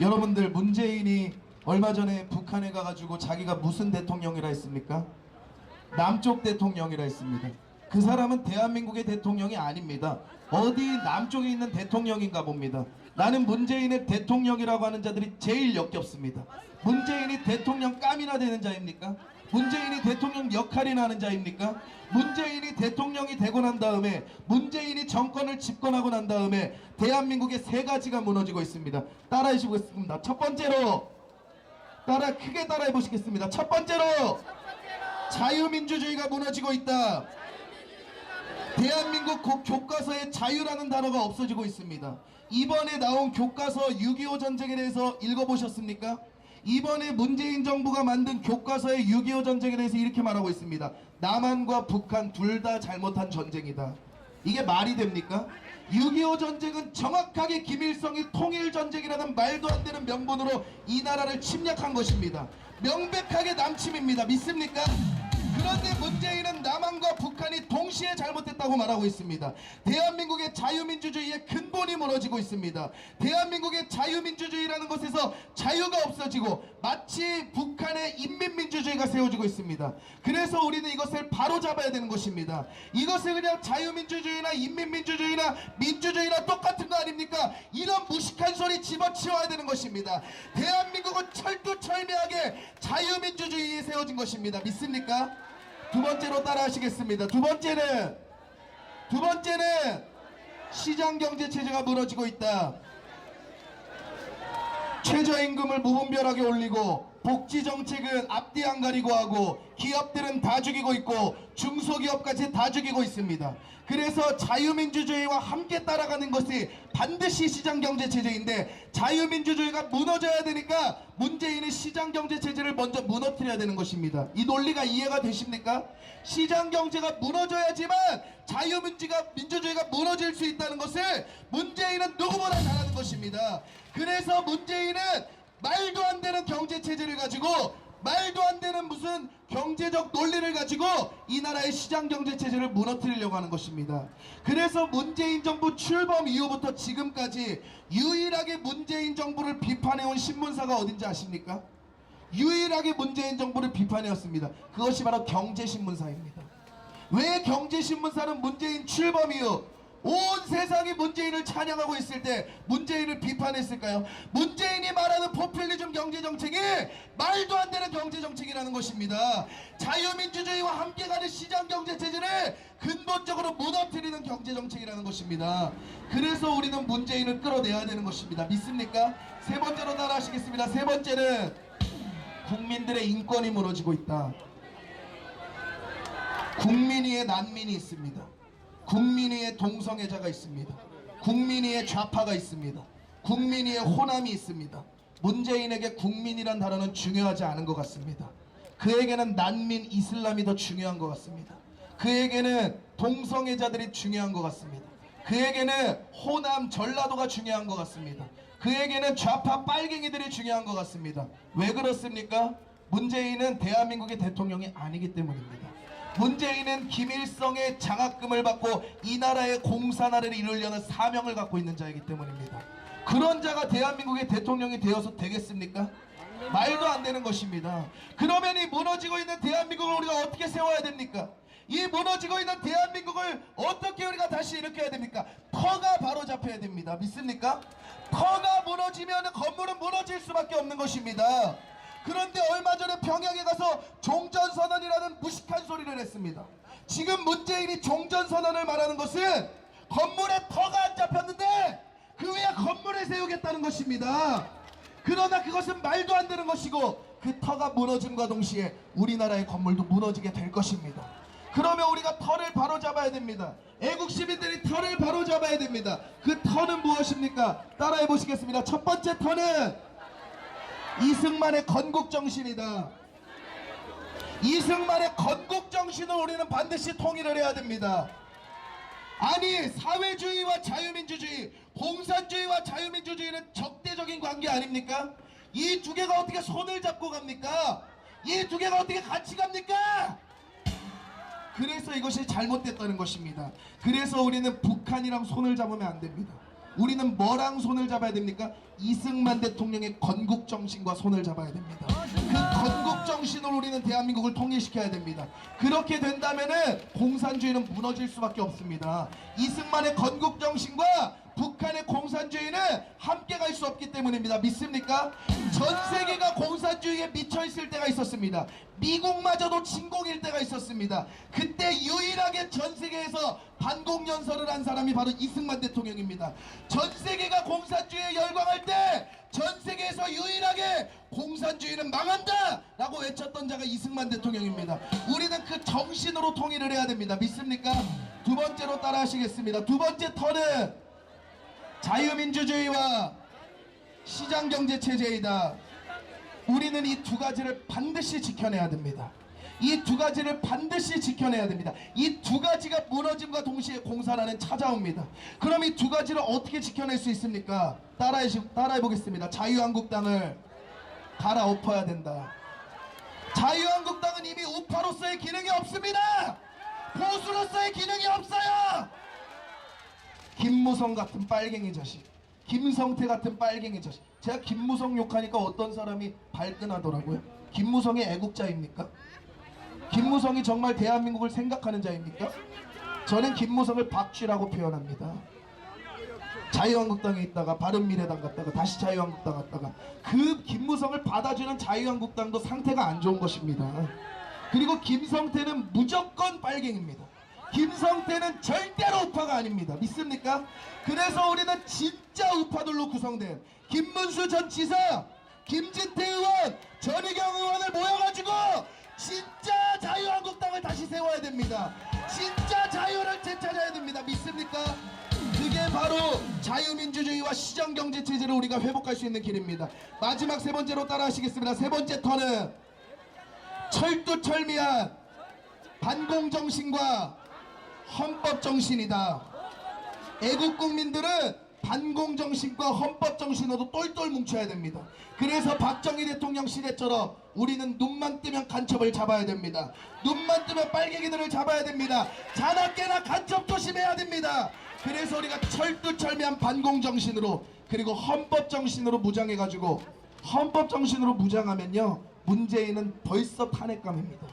여러분들, 문재인이 얼마 전에 북한에 가가지고 자기가 무슨 대통령이라 했습니까? 남쪽 대통령이라 했습니다. 그 사람은 대한민국의 대통령이 아닙니다. 어디 남쪽에 있는 대통령인가 봅니다. 나는 문재인의 대통령이라고 하는 자들이 제일 역겹습니다. 문재인이 대통령 깜이나 되는 자입니까? 문재인이 대통령 역할이나 하는 자입니까? 문재인이 대통령이 되고 난 다음에, 문재인이 정권을 집권하고 난 다음에 대한민국의 세 가지가 무너지고 있습니다. 따라해 보겠습니다. 첫 번째로, 크게 따라해 보시겠습니다. 첫 번째로, 자유민주주의가 무너지고 있다. 대한민국 교과서에 자유라는 단어가 없어지고 있습니다. 이번에 나온 교과서 6.25 전쟁에 대해서 읽어보셨습니까? 이번에 문재인 정부가 만든 교과서의 6.25 전쟁에 대해서 이렇게 말하고 있습니다. 남한과 북한 둘 다 잘못한 전쟁이다. 이게 말이 됩니까? 6.25 전쟁은 정확하게 김일성이 통일전쟁이라는 말도 안 되는 명분으로 이 나라를 침략한 것입니다. 명백하게 남침입니다. 믿습니까? 그런데 문재인은 남한과 북한이 동시에 잘못했다고 말하고 있습니다. 대한민국의 자유민주주의의 근본이 무너지고 있습니다. 대한민국의 자유민주주의라는 것에서 자유가 없어지고 마치 북한의 인민민주주의가 세워지고 있습니다. 그래서 우리는 이것을 바로잡아야 되는 것입니다. 이것을 그냥 자유민주주의나 인민민주주의나 민주주의나 똑같은 거 아닙니까? 이런 무식한 소리 집어치워야 되는 것입니다. 대한민국은 철두철미하게 자유민주주의에 세워진 것입니다. 믿습니까? 두 번째로 따라 하시겠습니다. 두 번째는 시장경제체제가 무너지고 있다. 최저임금을 무분별하게 올리고 복지정책은 앞뒤 안 가리고 하고 기업들은 다 죽이고 있고 중소기업까지 다 죽이고 있습니다. 그래서 자유민주주의와 함께 따라가는 것이 반드시 시장경제체제인데, 자유민주주의가 무너져야 되니까 문재인은 시장경제체제를 먼저 무너뜨려야 되는 것입니다. 이 논리가 이해가 되십니까? 시장경제가 무너져야지만 자유민주주의가 무너질 수 있다는 것을 문재인은 누구보다 잘 아는 것입니다. 그래서 문재인은 말도 안 되는 경제체제를 가지고, 말도 안 되는 무슨 경제적 논리를 가지고 이 나라의 시장경제체제를 무너뜨리려고 하는 것입니다. 그래서 문재인 정부 출범 이후부터 지금까지 유일하게 문재인 정부를 비판해온 신문사가 어딘지 아십니까? 유일하게 문재인 정부를 비판해왔습니다. 그것이 바로 경제신문사입니다. 왜 경제신문사는 문재인 출범 이후 온 세상이 문재인을 찬양하고 있을 때 문재인을 비판했을까요? 문재인이 말하는 포퓰리즘 경제정책이 말도 안 되는 경제정책이라는 것입니다. 자유민주주의와 함께 가는 시장경제체제를 근본적으로 무너뜨리는 경제정책이라는 것입니다. 그래서 우리는 문재인을 끌어내야 되는 것입니다. 믿습니까? 세 번째로 따라 하시겠습니다. 세 번째는 국민들의 인권이 무너지고 있다. 국민위에 난민이 있습니다. 국민위에 동성애자가 있습니다. 국민위에 좌파가 있습니다. 국민위에 호남이 있습니다. 문재인에게 국민이란 단어는 중요하지 않은 것 같습니다. 그에게는 난민 이슬람이 더 중요한 것 같습니다. 그에게는 동성애자들이 중요한 것 같습니다. 그에게는 호남 전라도가 중요한 것 같습니다. 그에게는 좌파 빨갱이들이 중요한 것 같습니다. 왜 그렇습니까? 문재인은 대한민국의 대통령이 아니기 때문입니다. 문재인은 김일성의 장학금을 받고 이 나라의 공산화를 이루려는 사명을 갖고 있는 자이기 때문입니다. 그런 자가 대한민국의 대통령이 되어서 되겠습니까? 말도 안 되는 것입니다. 그러면 이 무너지고 있는 대한민국을 우리가 어떻게 세워야 됩니까? 이 무너지고 있는 대한민국을 어떻게 우리가 다시 일으켜야 됩니까? 터가 바로 잡혀야 됩니다. 믿습니까? 터가 무너지면 건물은 무너질 수밖에 없는 것입니다. 그런데 얼마 전에 평양에 가서 종전선언이라는 무식한 소리를 했습니다. 지금 문재인이 종전선언을 말하는 것은 건물에 터가 안 잡혔는데 그 위에 건물을 세우겠다는 것입니다. 그러나 그것은 말도 안 되는 것이고, 그 터가 무너짐과 동시에 우리나라의 건물도 무너지게 될 것입니다. 그러면 우리가 터를 바로잡아야 됩니다. 애국 시민들이 터를 바로잡아야 됩니다. 그 터는 무엇입니까? 따라해 보시겠습니다. 첫 번째 터는 이승만의 건국정신이다. 이승만의 건국정신을 우리는 반드시 통일을 해야 됩니다. 아니, 사회주의와 자유민주주의, 공산주의와 자유민주주의는 적대적인 관계 아닙니까? 이 두 개가 어떻게 손을 잡고 갑니까? 이 두 개가 어떻게 같이 갑니까? 그래서 이것이 잘못됐다는 것입니다. 그래서 우리는 북한이랑 손을 잡으면 안 됩니다. 우리는 뭐랑 손을 잡아야 됩니까? 이승만 대통령의 건국 정신과 손을 잡아야 됩니다. 그 건국 정신으로 우리는 대한민국을 통일시켜야 됩니다. 그렇게 된다면은 공산주의는 무너질 수밖에 없습니다. 이승만의 건국 정신과 북한의 공산주의는 함께 갈 수 없기 때문입니다. 믿습니까? 전 세계가 공산주의에 미쳐있을 때가 있었습니다. 미국마저도 침공일 때가 있었습니다. 그때 유일하게 전 세계에서 반공연설을 한 사람이 바로 이승만 대통령입니다. 전 세계가 공산주의에 열광할 때 전 세계에서 유일하게 공산주의는 망한다 라고 외쳤던 자가 이승만 대통령입니다. 우리는 그 정신으로 통일을 해야 됩니다. 믿습니까? 두 번째로 따라 하시겠습니다. 두 번째 턴은 자유민주주의와 시장경제체제이다. 우리는 이 두 가지를 반드시 지켜내야 됩니다. 이 두 가지를 반드시 지켜내야 됩니다. 이 두 가지가 무너짐과 동시에 공산화는 찾아옵니다. 그럼 이 두 가지를 어떻게 지켜낼 수 있습니까? 따라해 보겠습니다. 자유한국당을 갈아엎어야 된다. 자유한국당은 이미 우파로서의 기능이 없습니다. 보수로서의 기능이 없어요. 김무성 같은 빨갱이 자식, 김성태 같은 빨갱이 자식. 제가 김무성 욕하니까 어떤 사람이 발끈하더라고요. 김무성이 애국자입니까? 김무성이 정말 대한민국을 생각하는 자입니까? 저는 김무성을 박쥐라고 표현합니다. 자유한국당에 있다가 바른미래당 갔다가 다시 자유한국당 갔다가 그 김무성을 받아주는 자유한국당도 상태가 안 좋은 것입니다. 그리고 김성태는 무조건 빨갱입니다. 김성태는 절대로 우파가 아닙니다. 믿습니까? 그래서 우리는 진짜 우파들로 구성된 김문수 전 지사, 김진태 의원, 전희경 의원을 모여가지고 진짜 자유한국당을 다시 세워야 됩니다. 진짜 자유를 되찾아야 됩니다. 믿습니까? 그게 바로 자유민주주의와 시장경제체제를 우리가 회복할 수 있는 길입니다. 마지막 세 번째로 따라 하시겠습니다. 세 번째 턴은 철두철미한 반공정신과 헌법정신이다. 애국국민들은 반공정신과 헌법정신으로 똘똘 뭉쳐야 됩니다. 그래서 박정희 대통령 시대처럼 우리는 눈만 뜨면 간첩을 잡아야 됩니다. 눈만 뜨면 빨갱이들을 잡아야 됩니다. 자나깨나 간첩 조심해야 됩니다. 그래서 우리가 철두철미한 반공정신으로 그리고 헌법정신으로 무장해가지고 헌법정신으로 무장하면요 문재인은 벌써 탄핵감입니다.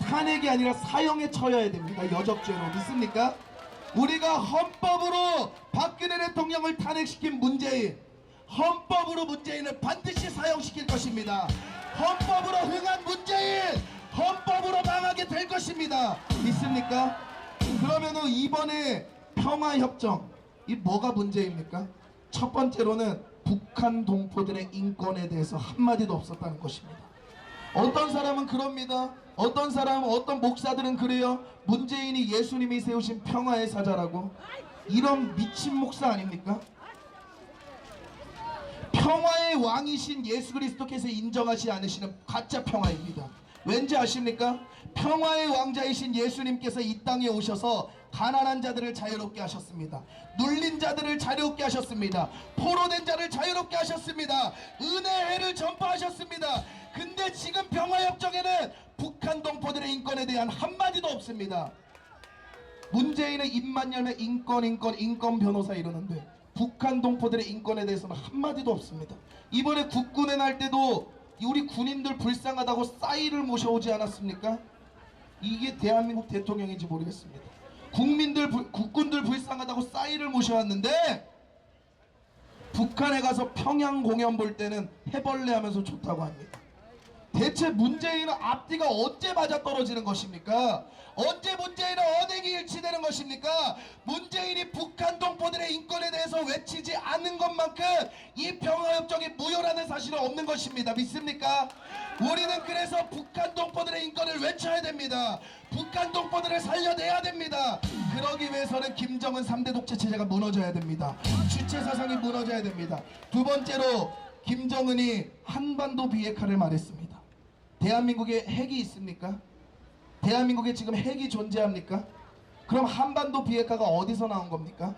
탄핵이 아니라 사형에 처해야 됩니다. 여적죄로. 믿습니까? 우리가 헌법으로 박근혜 대통령을 탄핵시킨 문재인, 헌법으로 문재인을 반드시 사형시킬 것입니다. 헌법으로 흥한 문재인, 헌법으로 망하게 될 것입니다. 믿습니까? 그러면은 이번에 평화협정, 이 뭐가 문제입니까? 첫 번째로는 북한 동포들의 인권에 대해서 한마디도 없었다는 것입니다. 어떤 사람은 그럽니다. 어떤 사람은 어떤 목사들은 그래요. 문재인이 예수님이 세우신 평화의 사자라고. 이런 미친 목사 아닙니까? 평화의 왕이신 예수 그리스도께서 인정하지 않으시는 가짜 평화입니다. 왠지 아십니까? 평화의 왕자이신 예수님께서 이 땅에 오셔서 가난한 자들을 자유롭게 하셨습니다. 눌린 자들을 자유롭게 하셨습니다. 포로된 자를 자유롭게 하셨습니다. 은혜를 전파하셨습니다. 근데 지금 평화협정에는 북한 동포들의 인권에 대한 한마디도 없습니다. 문재인은 입만 열면 인권 변호사 이러는데 북한 동포들의 인권에 대해서는 한마디도 없습니다. 이번에 국군의 날 때도 우리 군인들 불쌍하다고 싸이를 모셔오지 않았습니까? 이게 대한민국 대통령인지 모르겠습니다. 국군들 불쌍하다고 싸이를 모셔왔는데 북한에 가서 평양 공연 볼 때는 해벌레 하면서 좋다고 합니다. 대체 문재인은 앞뒤가 언제 맞아떨어지는 것입니까? 언제 문재인은 언행이 일치되는 것입니까? 문재인이 북한 동포들의 인권에 대해서 외치지 않는 것만큼 이 평화협정이 무효라는 사실은 없는 것입니다. 믿습니까? 우리는 그래서 북한 동포들의 인권을 외쳐야 됩니다. 북한 동포들을 살려내야 됩니다. 그러기 위해서는 김정은 3대 독재 체제가 무너져야 됩니다. 주체 사상이 무너져야 됩니다. 두 번째로 김정은이 한반도 비핵화를 말했습니다. 대한민국에 핵이 있습니까? 대한민국에 지금 핵이 존재합니까? 그럼 한반도 비핵화가 어디서 나온 겁니까?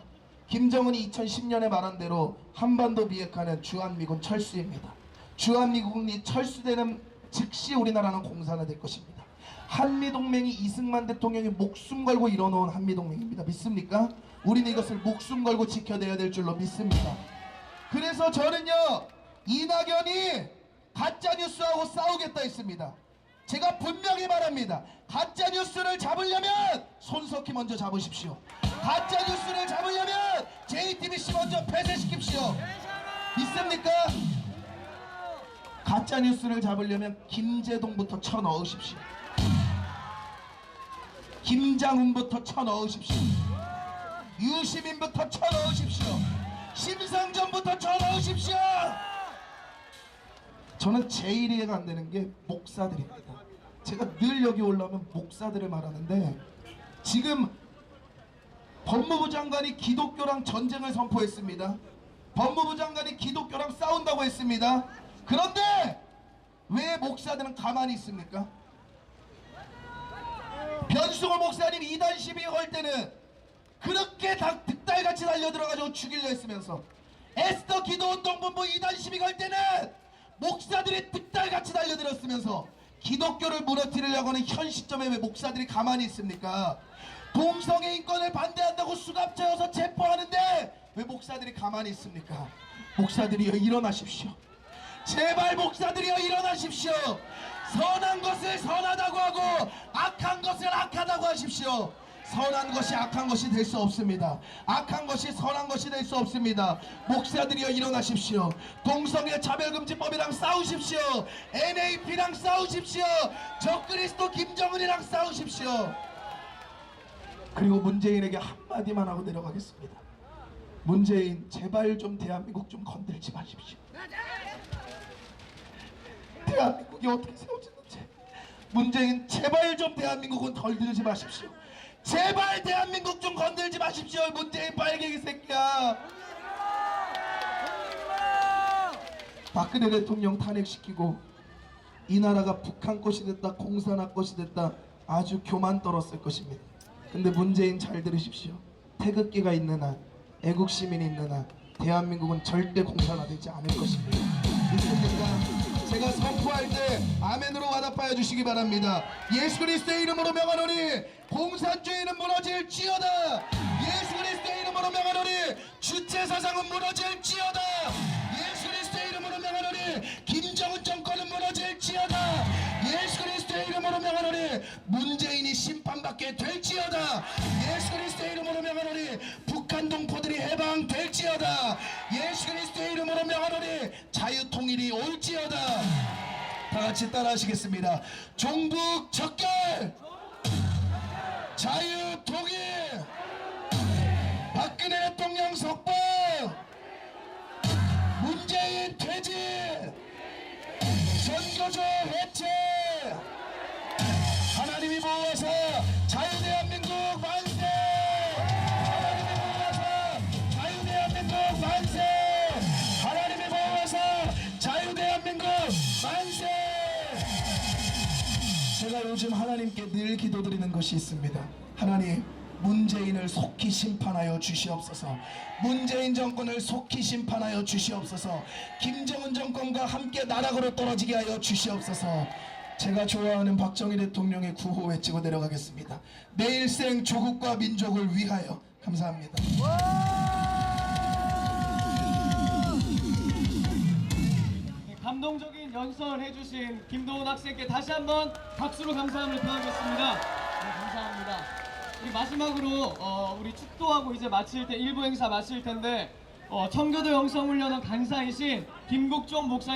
김정은이 2010년에 말한 대로 한반도 비핵화는 주한미군 철수입니다. 주한미군이 철수되는 즉시 우리나라는 공산화될 것입니다. 한미동맹이 이승만 대통령이 목숨 걸고 이뤄놓은 한미동맹입니다. 믿습니까? 우리는 이것을 목숨 걸고 지켜내야 될 줄로 믿습니다. 그래서 저는요, 이낙연이 가짜뉴스하고 싸우겠다 했습니다. 제가 분명히 말합니다. 가짜뉴스를 잡으려면 손석희 먼저 잡으십시오. 가짜뉴스를 잡으려면 JTBC 먼저 폐쇄시킵시오. 믿습니까? 가짜뉴스를 잡으려면 김제동부터 쳐넣으십시오. 김장훈부터 쳐넣으십시오. 유시민부터 쳐넣으십시오. 심상정부터 쳐넣으십시오. 저는 제일 이해가 안 되는 게 목사들입니다. 제가 늘 여기 올라오면 목사들을 말하는데, 지금 법무부 장관이 기독교랑 전쟁을 선포했습니다. 법무부 장관이 기독교랑 싸운다고 했습니다. 그런데 왜 목사들은 가만히 있습니까? 변승호 목사님 이단 시비 걸 때는 그렇게 득달같이 달려들어가지고 죽이려 했으면서, 에스더 기도운동본부 이단 시비 걸 때는 목사들이 득달같이 달려들었으면서, 기독교를 무너뜨리려고 하는 현 시점에 왜 목사들이 가만히 있습니까? 동성애 인권을 반대한다고 수갑차여서 체포하는데 왜 목사들이 가만히 있습니까? 목사들이여 일어나십시오. 제발 목사들이여 일어나십시오. 선한 것을 선하다고 하고 악한 것을 악하다고 하십시오. 선한 것이 악한 것이 될 수 없습니다. 악한 것이 선한 것이 될 수 없습니다. 목사들이여 일어나십시오. 동성애 차별금지법이랑 싸우십시오. NAP랑 싸우십시오. 적그리스도 김정은이랑 싸우십시오. 그리고 문재인에게 한마디만 하고 내려가겠습니다. 문재인, 제발 좀 대한민국 좀 건들지 마십시오. 대한민국이 어떻게 세워졌는지, 문재인 제발 좀 대한민국은 덜들지 마십시오. 제발 대한민국 좀 건들지 마십시오. 문재인 빨갱이 새끼야. 박근혜 대통령 탄핵시키고 이 나라가 북한 것이 됐다, 공산화 것이 됐다, 아주 교만 떨었을 것입니다. 근데 문재인 잘 들으십시오. 태극기가 있는 한, 애국시민이 있는 한 대한민국은 절대 공산화되지 않을 것입니다. 믿습니까? 제가 선포할 때 아멘으로 와답하여 주시기 바랍니다. 예수 그리스도의 이름으로 명하노니 공산주의는 무너질지어다. 예수 그리스도의 이름으로 명하노니 주체사상은 무너질지어다. 예수 그리스도의 이름으로 명하노니 김정은 정권은 무너질지어다. 예수 그리스도의 이름으로 명하노니 문재인이 심판받게 될지어다. 예수 그리스도의 이름으로 명하노니 북한 동포들이 해방될지어다. 예수 그리스도의 이름으로 명하노니 자유통일이 올지어다. 다같이 따라하시겠습니다. 종북 적결, 자유통일, 박근혜 대통령 석방, 문재인 퇴진, 선거조 해체, 하나님이 보호하사 자유대한민국 만세! 하나님이 보호하사 자유대한민국 만세! 하나님이 보호하사 자유대한민국 만세! 제가 요즘 하나님께 늘 기도드리는 것이 있습니다. 하나님, 문재인을 속히 심판하여 주시옵소서. 문재인 정권을 속히 심판하여 주시옵소서. 김정은 정권과 함께 나락으로 떨어지게 하여 주시옵소서. 제가 좋아하는 박정희 대통령의 구호 외치고 내려가겠습니다. 내 일생 조국과 민족을 위하여. 감사합니다. 감동적인 연설 해주신 김도훈 학생께 다시 한번 박수로 감사함을 표하겠습니다. 네, 감사합니다. 우리 마지막으로 우리 축도하고 이제 마칠 때 일부 행사 마칠 텐데 청교도 영성훈련원 간사이신 김국종 목사님